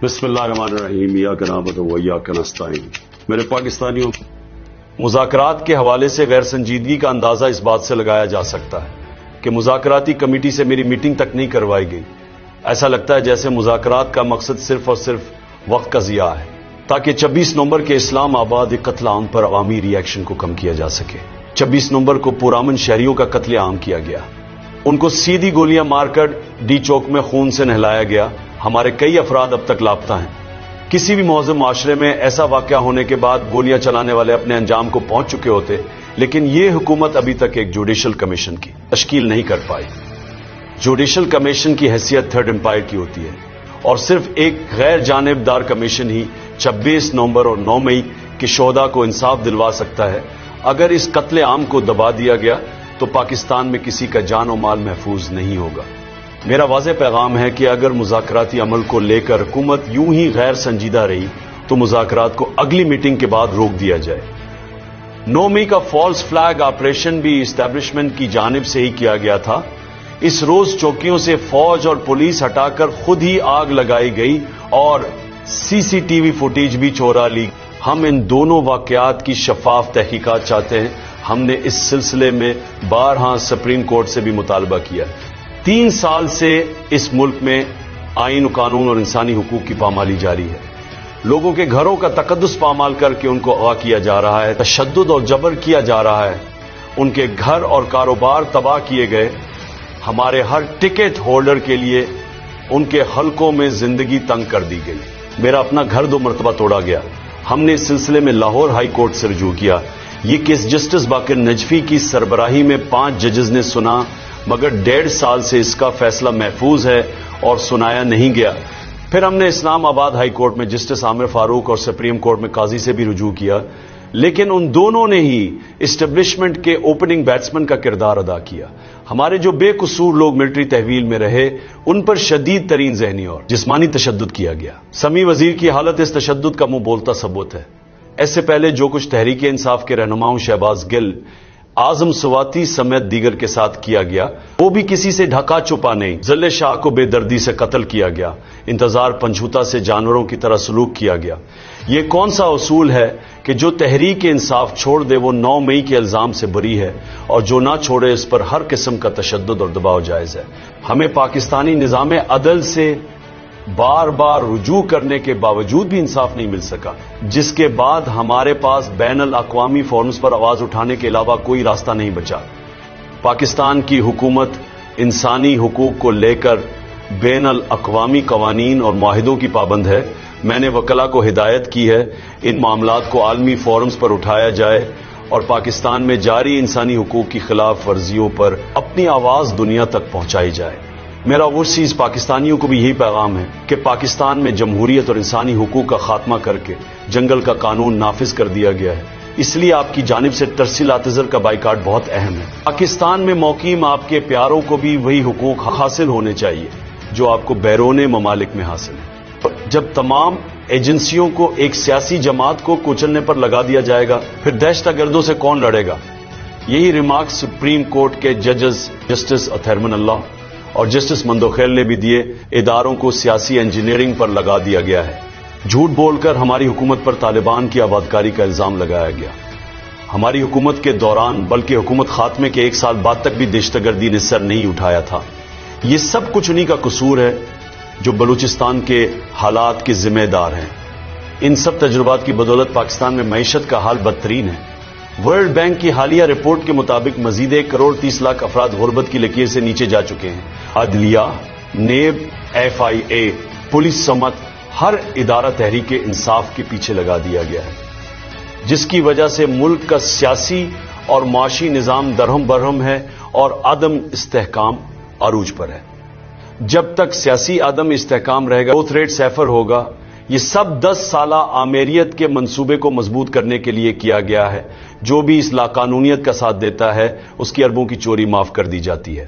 بسم اللہ الرحمن الرحیم ایاک نعبد و ایاک نستعین۔ میرے پاکستانیوں، مذاکرات کے حوالے سے غیر سنجیدگی کا اندازہ اس بات سے لگایا جا سکتا ہے کہ مذاکراتی کمیٹی سے میری میٹنگ تک نہیں کروائی گئی۔ ایسا لگتا ہے جیسے مذاکرات کا مقصد صرف اور صرف وقت کا ضیاع ہے تاکہ 26 نومبر کے اسلام آباد قتل عام پر عوامی ری ایکشن کو کم کیا جا سکے۔ 26 نومبر کو پرامن شہریوں کا قتل عام کیا گیا، ان کو سیدھی گولیاں مار کر ڈی چوک میں خون سے نہلایا گیا۔ ہمارے کئی افراد اب تک لاپتہ ہیں۔ کسی بھی مہذب معاشرے میں ایسا واقعہ ہونے کے بعد گولیاں چلانے والے اپنے انجام کو پہنچ چکے ہوتے، لیکن یہ حکومت ابھی تک ایک جوڈیشل کمیشن کی تشکیل نہیں کر پائی۔ جوڈیشل کمیشن کی حیثیت تھرڈ امپائر کی ہوتی ہے اور صرف ایک غیر جانبدار کمیشن ہی 26 نومبر اور 9 مئی کے شہداء کو انصاف دلوا سکتا ہے۔ اگر اس قتل عام کو دبا دیا گیا تو پاکستان میں کسی کا جان و مال محفوظ نہیں ہوگا۔ میرا واضح پیغام ہے کہ اگر مذاکراتی عمل کو لے کر حکومت یوں ہی غیر سنجیدہ رہی تو مذاکرات کو اگلی میٹنگ کے بعد روک دیا جائے۔ 9 مئی کا فالس فلیگ آپریشن بھی اسٹیبلشمنٹ کی جانب سے ہی کیا گیا تھا۔ اس روز چوکیوں سے فوج اور پولیس ہٹا کر خود ہی آگ لگائی گئی اور CCTV فوٹیج بھی چورا لی۔ ہم ان دونوں واقعات کی شفاف تحقیقات چاہتے ہیں۔ ہم نے اس سلسلے میں بارہا سپریم کورٹ سے بھی مطالبہ کیا۔ 3 سال سے اس ملک میں آئین و قانون اور انسانی حقوق کی پامالی جاری ہے۔ لوگوں کے گھروں کا تقدس پامال کر کے ان کو اغوا کیا جا رہا ہے، تشدد اور جبر کیا جا رہا ہے، ان کے گھر اور کاروبار تباہ کیے گئے۔ ہمارے ہر ٹکٹ ہولڈر کے لیے ان کے حلقوں میں زندگی تنگ کر دی گئی۔ میرا اپنا گھر 2 مرتبہ توڑا گیا۔ ہم نے اس سلسلے میں لاہور ہائی کورٹ سے رجوع کیا۔ یہ کیس جسٹس باقر نجفی کی سربراہی میں 5 ججز نے سنا، مگر 1.5 سال سے اس کا فیصلہ محفوظ ہے اور سنایا نہیں گیا۔ پھر ہم نے اسلام آباد ہائی کورٹ میں جسٹس عامر فاروق اور سپریم کورٹ میں قاضی سے بھی رجوع کیا، لیکن ان دونوں نے ہی اسٹیبلشمنٹ کے اوپننگ بیٹسمین کا کردار ادا کیا۔ ہمارے جو بے قصور لوگ ملٹری تحویل میں رہے ان پر شدید ترین ذہنی اور جسمانی تشدد کیا گیا۔ سمیع وزیر کی حالت اس تشدد کا منہ بولتا ثبوت ہے۔ اس سے پہلے جو کچھ تحریک انصاف کے رہنماؤں شہباز گل، اعظم سواتی سمیت دیگر کے ساتھ کیا گیا، وہ بھی کسی سے ڈھکا چھپا نہیں۔ ذل شاہ کو بے دردی سے قتل کیا گیا، انتظار پنجھوتا سے جانوروں کی طرح سلوک کیا گیا۔ یہ کون سا اصول ہے کہ جو تحریک انصاف چھوڑ دے وہ 9 مئی کے الزام سے بری ہے، اور جو نہ چھوڑے اس پر ہر قسم کا تشدد اور دباؤ جائز ہے؟ ہمیں پاکستانی نظام عدل سے بار بار رجوع کرنے کے باوجود بھی انصاف نہیں مل سکا، جس کے بعد ہمارے پاس بین الاقوامی فورمز پر آواز اٹھانے کے علاوہ کوئی راستہ نہیں بچا۔ پاکستان کی حکومت انسانی حقوق کو لے کر بین الاقوامی قوانین اور معاہدوں کی پابند ہے۔ میں نے وکلاء کو ہدایت کی ہے ان معاملات کو عالمی فورمز پر اٹھایا جائے اور پاکستان میں جاری انسانی حقوق کی خلاف ورزیوں پر اپنی آواز دنیا تک پہنچائی جائے۔ میرا اوورسیز پاکستانیوں کو بھی یہی پیغام ہے کہ پاکستان میں جمہوریت اور انسانی حقوق کا خاتمہ کر کے جنگل کا قانون نافذ کر دیا گیا ہے۔ اس لیے آپ کی جانب سے ترسیل اعتذار کا بائیکاٹ بہت اہم ہے۔ پاکستان میں مقیم آپ کے پیاروں کو بھی وہی حقوق حاصل ہونے چاہیے جو آپ کو بیرون ممالک میں حاصل ہیں۔ جب تمام ایجنسیوں کو ایک سیاسی جماعت کو کچلنے پر لگا دیا جائے گا، پھر دہشت گردوں سے کون لڑے گا؟ یہی ریمارک سپریم کورٹ کے ججز جسٹس اطہر اللہ اور جسٹس مندوخیل نے بھی دیے۔ اداروں کو سیاسی انجینئرنگ پر لگا دیا گیا ہے۔ جھوٹ بول کر ہماری حکومت پر طالبان کی آبادکاری کا الزام لگایا گیا۔ ہماری حکومت کے دوران بلکہ حکومت خاتمے کے 1 سال بعد تک بھی دہشت گردی نے سر نہیں اٹھایا تھا۔ یہ سب کچھ انہی کا قصور ہے جو بلوچستان کے حالات کے ذمہ دار ہیں۔ ان سب تجربات کی بدولت پاکستان میں معیشت کا حال بدترین ہے۔ ورلڈ بینک کی حالیہ رپورٹ کے مطابق مزید 1.30 کروڑ افراد غربت کی لکیر سے نیچے جا چکے ہیں۔ عدلیہ، نیب، FIA، پولیس سمیت ہر ادارہ تحریک انصاف کے پیچھے لگا دیا گیا ہے، جس کی وجہ سے ملک کا سیاسی اور معاشی نظام درہم برہم ہے اور عدم استحکام عروج پر ہے۔ جب تک سیاسی عدم استحکام رہے گا، گروتھ ریٹ صفر ہوگا۔ یہ سب 10 سالہ آمیریت کے منصوبے کو مضبوط کرنے کے لیے کیا گیا ہے۔ جو بھی اس لاقانونیت کا ساتھ دیتا ہے اس کی اربوں کی چوری معاف کر دی جاتی ہے۔